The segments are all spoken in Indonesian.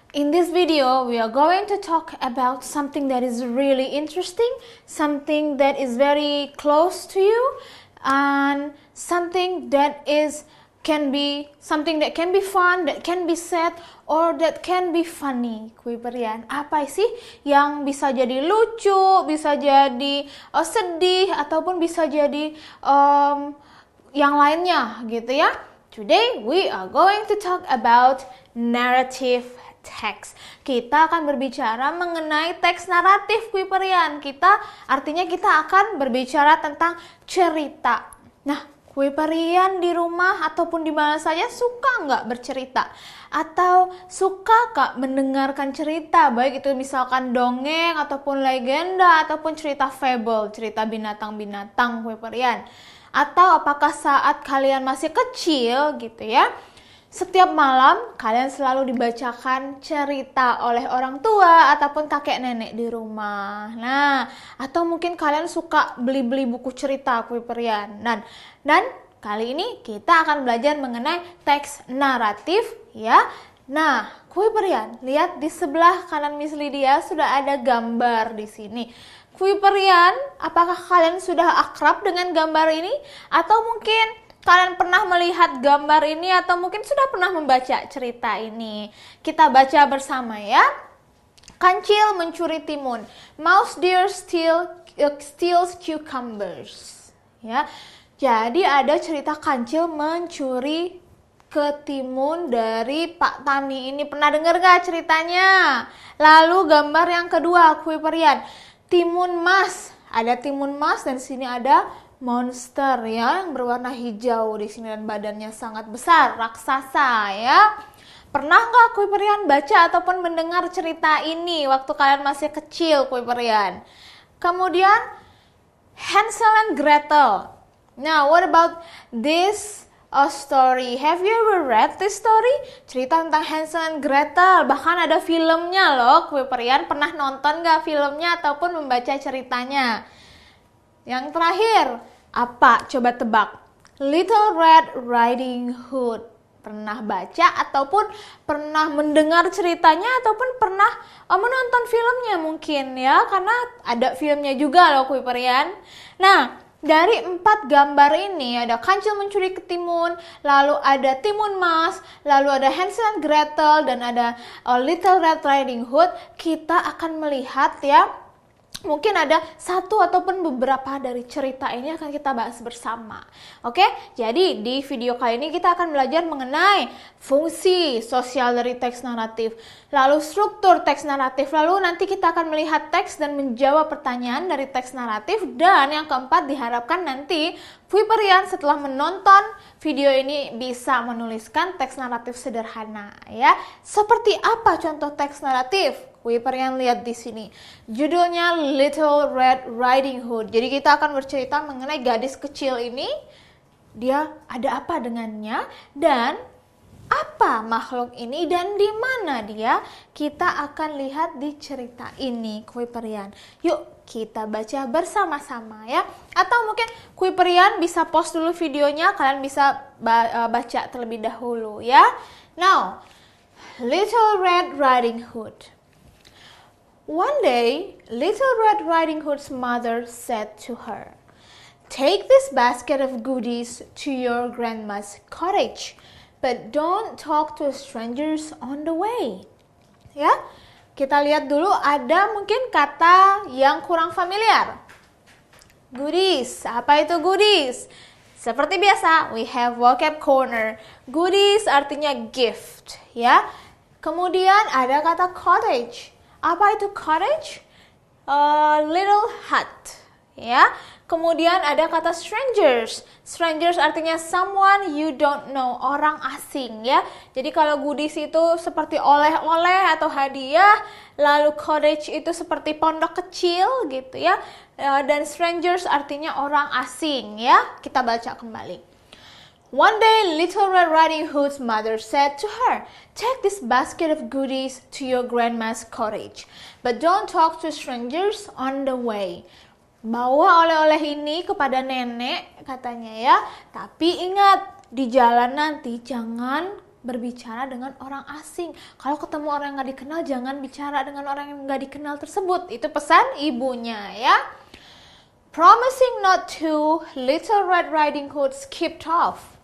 In this video, we are going to talk about something that is really interesting, something that is very close to you, and something that can be fun, that can be sad, or that can be funny. Kuiperian, apa sih yang bisa jadi lucu, bisa jadi sedih, ataupun bisa jadi yang lainnya gitu ya. Today we are going to talk about narrative text. Kita akan berbicara mengenai teks naratif, Kuiperian. Artinya kita akan berbicara tentang cerita. Nah, Kuiperian di rumah ataupun di mana saja suka nggak bercerita? Atau suka nggak mendengarkan cerita? Baik itu misalkan dongeng ataupun legenda ataupun cerita fable, cerita binatang-binatang, Kuiperian. Atau apakah saat kalian masih kecil gitu ya, setiap malam kalian selalu dibacakan cerita oleh orang tua ataupun kakek nenek di rumah. Nah, atau mungkin kalian suka beli-beli buku cerita, Kuiperian. Dan kali ini kita akan belajar mengenai teks naratif ya. Nah, Kuiperian, lihat di sebelah kanan Miss Lydia sudah ada gambar di sini. Kuiperian, apakah kalian sudah akrab dengan gambar ini? Atau mungkin kalian pernah melihat gambar ini atau mungkin sudah pernah membaca cerita ini? Kita baca bersama ya. Kancil mencuri timun. Mouse deer steals cucumbers. Ya. Jadi ada cerita kancil mencuri ketimun dari Pak Tani ini. Pernah dengar gak ceritanya? Lalu gambar yang kedua, Kuiperian. Timun mas. Ada timun mas dan di sini ada monster ya yang berwarna hijau di sini dan badannya sangat besar, raksasa ya. Pernah nggak Kuiperian baca ataupun mendengar cerita ini waktu kalian masih kecil, Kuiperian? Kemudian Hansel and Gretel. Now, what about this story? Have you ever read this story? Cerita tentang Hansel and Gretel. Bahkan ada filmnya loh, Kuiperian. Pernah nonton nggak filmnya ataupun membaca ceritanya? Yang terakhir, apa? Coba tebak. Little Red Riding Hood. Pernah baca ataupun pernah mendengar ceritanya ataupun pernah menonton filmnya mungkin ya. Karena ada filmnya juga loh, Kuiperian. Nah, dari 4 gambar ini ada kancil mencuri ketimun, lalu ada timun mas, lalu ada Hansel and Gretel, dan ada Little Red Riding Hood. Kita akan melihat ya, mungkin ada satu ataupun beberapa dari cerita ini akan kita bahas bersama. Oke, jadi di video kali ini kita akan belajar mengenai fungsi sosial dari teks naratif, lalu struktur teks naratif, lalu nanti kita akan melihat teks dan menjawab pertanyaan dari teks naratif, dan yang keempat diharapkan nanti Kuiperian setelah menonton video ini bisa menuliskan teks naratif sederhana ya. Seperti apa contoh teks naratif? Kuiperian lihat di sini. Judulnya Little Red Riding Hood. Jadi kita akan bercerita mengenai gadis kecil ini. Dia ada apa dengannya dan apa makhluk ini dan di mana dia? Kita akan lihat di cerita ini, Kuiperian. Yuk kita baca bersama-sama ya. Atau mungkin Kuiperian bisa pause dulu videonya, kalian bisa baca terlebih dahulu ya. Now, Little Red Riding Hood. One day, Little Red Riding Hood's mother said to her, "Take this basket of goodies to your grandma's cottage, but don't talk to strangers on the way." Ya, kita lihat dulu ada mungkin kata yang kurang familiar. Goodies, apa itu goodies? Seperti biasa, we have vocab corner. Goodies artinya gift, ya. Kemudian ada kata cottage. Apa itu cottage? Little hut, ya. Kemudian ada kata strangers. Strangers artinya someone you don't know, orang asing ya. Jadi kalau goodies itu seperti oleh-oleh atau hadiah, lalu cottage itu seperti pondok kecil gitu ya. Dan strangers artinya orang asing ya. Kita baca kembali. One day, Little Red Riding Hood's mother said to her, "Take this basket of goodies to your grandma's cottage, but don't talk to strangers on the way." Bawa oleh-oleh ini kepada nenek katanya ya, tapi ingat di jalan nanti jangan berbicara dengan orang asing. Kalau ketemu orang yang nggak dikenal, jangan bicara dengan orang yang nggak dikenal tersebut. Itu pesan ibunya ya. Promising not to, Little Red Riding Hood skipped off.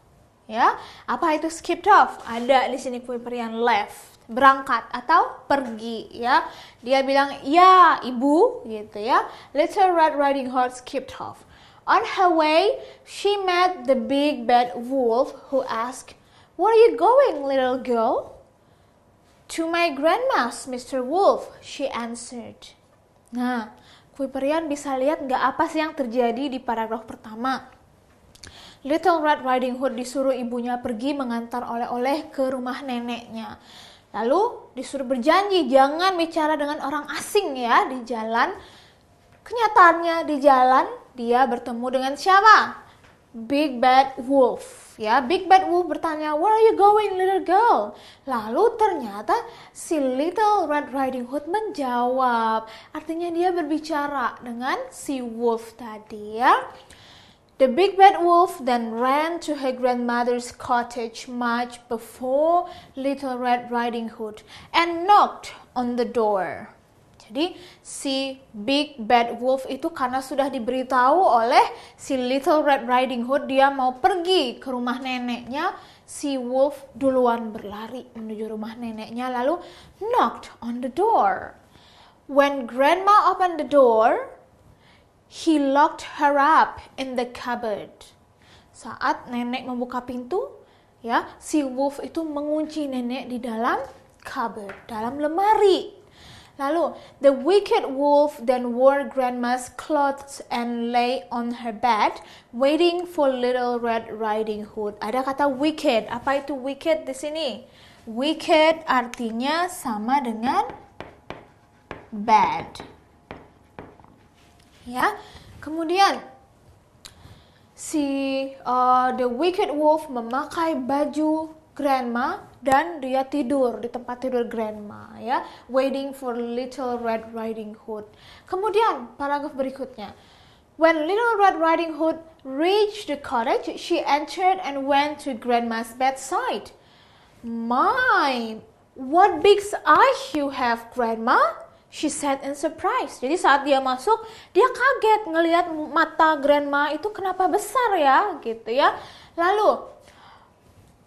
Ya, apa itu skipped off? Ada di sini Kue Perian, left, berangkat atau pergi ya. Dia bilang, "Ya, Ibu," gitu ya. Little Red Riding Hood skipped off. On her way, she met the big bad wolf who asked, "Where are you going, little girl?" "To my grandma's, Mr. Wolf," she answered. Nah, Kue Perian bisa lihat nggak apa sih yang terjadi di paragraf pertama. Little Red Riding Hood disuruh ibunya pergi mengantar oleh-oleh ke rumah neneknya. Lalu disuruh berjanji jangan bicara dengan orang asing ya di jalan. Kenyataannya di jalan dia bertemu dengan siapa? Big Bad Wolf. Ya, Big Bad Wolf bertanya, "Where are you going, little girl?" Lalu ternyata si Little Red Riding Hood menjawab. Artinya dia berbicara dengan si wolf tadi ya. The Big Bad Wolf then ran to her grandmother's cottage much before Little Red Riding Hood and knocked on the door. Jadi si Big Bad Wolf itu karena sudah diberitahu oleh si Little Red Riding Hood dia mau pergi ke rumah neneknya, si wolf duluan berlari menuju rumah neneknya lalu knocked on the door. When Grandma opened the door, he locked her up in the cupboard. Saat nenek membuka pintu, ya, si wolf itu mengunci nenek di dalam cupboard, dalam lemari. Lalu, the wicked wolf then wore Grandma's clothes and lay on her bed, waiting for Little Red Riding Hood. Ada kata wicked. Apa itu wicked di sini? Wicked artinya sama dengan bad. Ya, kemudian the wicked wolf memakai baju Grandma dan dia tidur di tempat tidur Grandma ya, waiting for Little Red Riding Hood. Kemudian paragraf berikutnya. When Little Red Riding Hood reached the cottage, she entered and went to Grandma's bedside. "My, what big eyes you have, Grandma?" she said in surprise. Jadi saat dia masuk, dia kaget ngelihat mata Grandma itu kenapa besar ya, gitu ya. Lalu,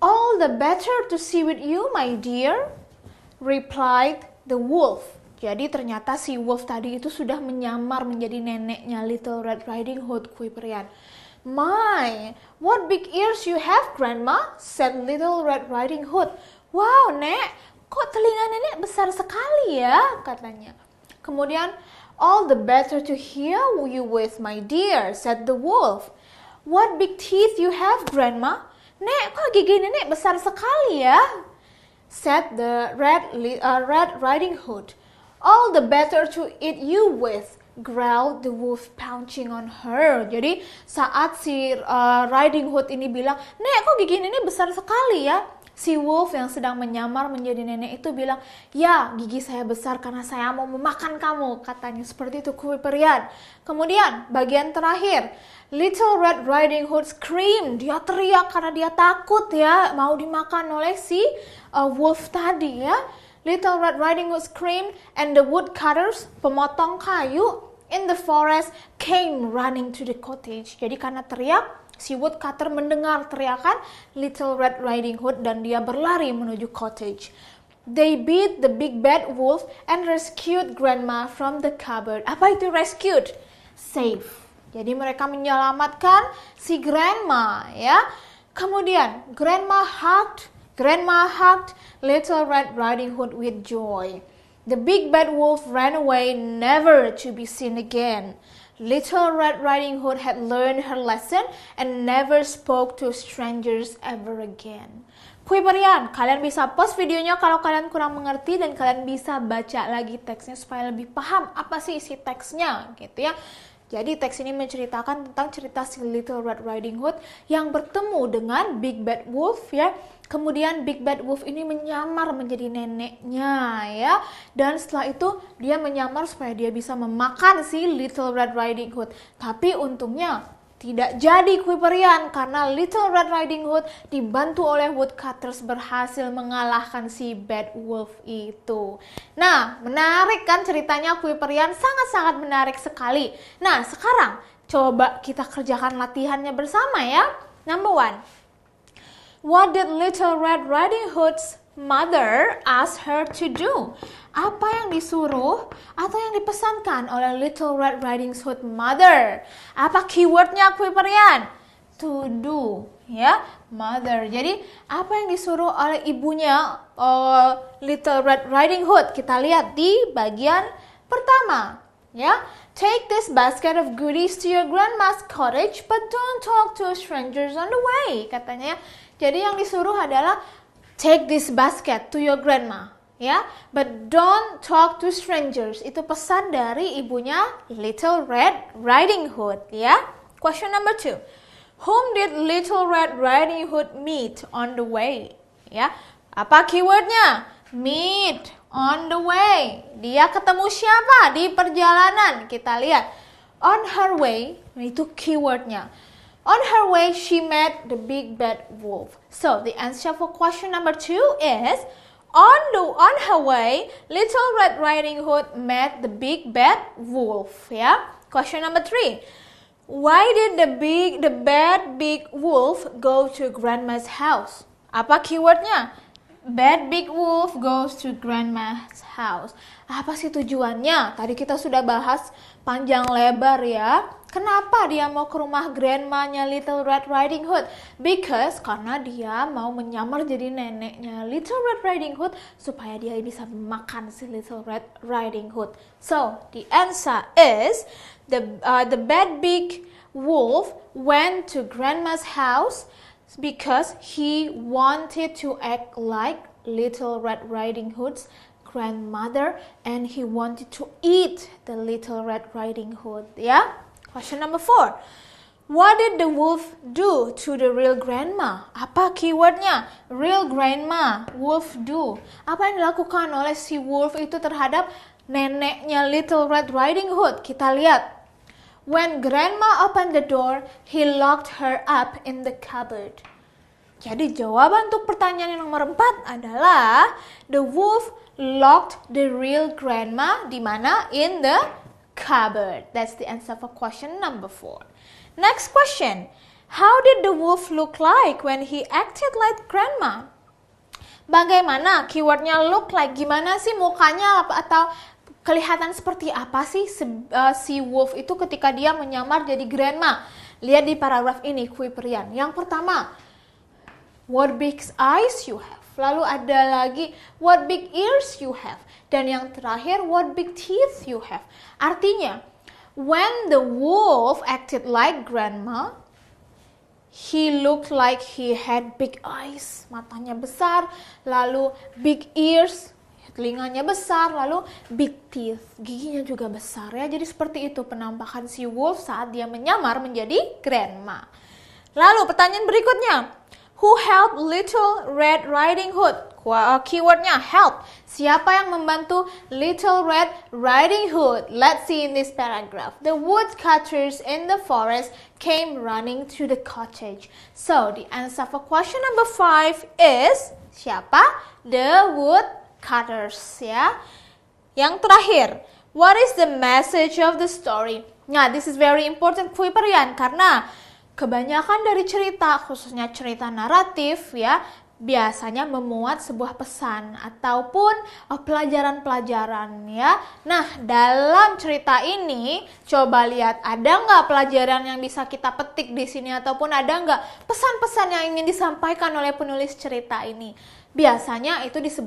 "All the better to see with you, my dear," replied the wolf. Jadi ternyata si wolf tadi itu sudah menyamar menjadi neneknya Little Red Riding Hood, Kue Perian. "My, what big ears you have, Grandma," said Little Red Riding Hood. "Wow, Nek, kok telinga nenek besar sekali ya," katanya. Kemudian, "All the better to hear you with, my dear," said the wolf. "What big teeth you have, Grandma." "Nek, kok gigi nenek besar sekali ya," said the Red Riding Hood. "All the better to eat you with," growled the wolf, pouncing on her. Jadi saat si Riding Hood ini bilang, "Nek, kok gigi nenek besar sekali ya?" Si wolf yang sedang menyamar menjadi nenek itu bilang, "Ya, gigi saya besar karena saya mau memakan kamu," katanya. Seperti itu, Kue Perian. Kemudian bagian terakhir, Little Red Riding Hood screamed. Dia teriak karena dia takut ya mau dimakan oleh si wolf tadi ya. Little Red Riding Hood screamed and the woodcutters, pemotong kayu in the forest, came running to the cottage. Jadi karena teriak, si woodcutter mendengar teriakan Little Red Riding Hood dan dia berlari menuju cottage. They beat the big bad wolf and rescued Grandma from the cupboard. Apa itu rescued? Save. Jadi mereka menyelamatkan si Grandma ya. Kemudian Grandma hugged Little Red Riding Hood with joy. The big bad wolf ran away, never to be seen again. Little Red Riding Hood had learned her lesson and never spoke to strangers ever again. Kue Perian, kalian bisa pause videonya kalau kalian kurang mengerti dan kalian bisa baca lagi teksnya supaya lebih paham apa sih isi teksnya gitu ya. Jadi teks ini menceritakan tentang cerita si Little Red Riding Hood yang bertemu dengan Big Bad Wolf ya. Kemudian Big Bad Wolf ini menyamar menjadi neneknya ya. Dan setelah itu dia menyamar supaya dia bisa memakan si Little Red Riding Hood. Tapi untungnya Tidak jadi Kuiperian karena Little Red Riding Hood dibantu oleh woodcutters berhasil mengalahkan si bad wolf itu. Nah, menarik kan ceritanya Kuiperian, sangat-sangat menarik sekali. Nah, sekarang coba kita kerjakan latihannya bersama ya. Number 1. What did Little Red Riding Hood's mother ask her to do? Apa yang disuruh atau yang dipesankan oleh Little Red Riding Hood mother? Apa keywordnya Kuiperian? To do, ya, mother. Jadi apa yang disuruh oleh ibunya Little Red Riding Hood? Kita lihat di bagian pertama, ya. Take this basket of goodies to your grandma's cottage, but don't talk to strangers on the way. Katanya. Jadi yang disuruh adalah take this basket to your grandma. Ya, but don't talk to strangers. Itu pesan dari ibunya Little Red Riding Hood, ya. Question number 2. Whom did Little Red Riding Hood meet on the way? Ya, apa keywordnya? Meet on the way. Dia ketemu siapa di perjalanan? Kita lihat. On her way, itu keywordnya. On her way, she met the big bad wolf. So, the answer for question number 2 is on her way, Little Red Riding Hood met the big bad wolf. Ya. Question number 3. Why did the bad big wolf go to grandma's house? Apa keywordnya? Bad big wolf goes to grandma's house. Apa sih tujuannya? Tadi kita sudah bahas panjang lebar ya. Kenapa dia mau ke rumah grandmanya Little Red Riding Hood? Because karena dia mau menyamar jadi neneknya Little Red Riding Hood supaya dia bisa makan si Little Red Riding Hood. So the answer is the bad big wolf went to grandma's house because he wanted to act like Little Red Riding Hood's grandmother and he wanted to eat the Little Red Riding Hood. Ya. Question number 4. What did the wolf do to the real grandma? Apa keywordnya? Real grandma, wolf do. Apa yang dilakukan oleh si wolf itu terhadap neneknya Little Red Riding Hood? Kita lihat. When grandma opened the door, he locked her up in the cupboard. Jadi jawaban untuk pertanyaan yang nomor 4 adalah the wolf locked the real grandma di mana? In the cupboard. That's the answer for question number 4. Next question. How did the wolf look like when he acted like grandma? Bagaimana keywordnya look like? Gimana sih mukanya atau kelihatan seperti apa sih si wolf itu ketika dia menyamar jadi grandma? Lihat di paragraf ini Kuiperian. Yang pertama, what big eyes you have. Lalu ada lagi, what big ears you have. Dan yang terakhir, what big teeth you have. Artinya, when the wolf acted like grandma, he looked like he had big eyes. Matanya besar, lalu big ears, telinganya besar, lalu big teeth, giginya juga besar ya. Jadi seperti itu penampakan si wolf saat dia menyamar menjadi grandma. Lalu pertanyaan berikutnya. Who helped Little Red Riding Hood? Keywordnya help. Siapa yang membantu Little Red Riding Hood? Let's see in this paragraph. The woodcutters in the forest came running to the cottage. So, the answer for question number 5 is siapa? The woodcutters, ya. Yang terakhir, what is the message of the story? Nah, this is very important Kuiperian karena kebanyakan dari cerita, khususnya cerita naratif ya, biasanya memuat sebuah pesan ataupun pelajaran-pelajaran ya. Nah, dalam cerita ini coba lihat ada nggak pelajaran yang bisa kita petik di sini ataupun ada nggak pesan-pesan yang ingin disampaikan oleh penulis cerita ini. Biasanya itu disebut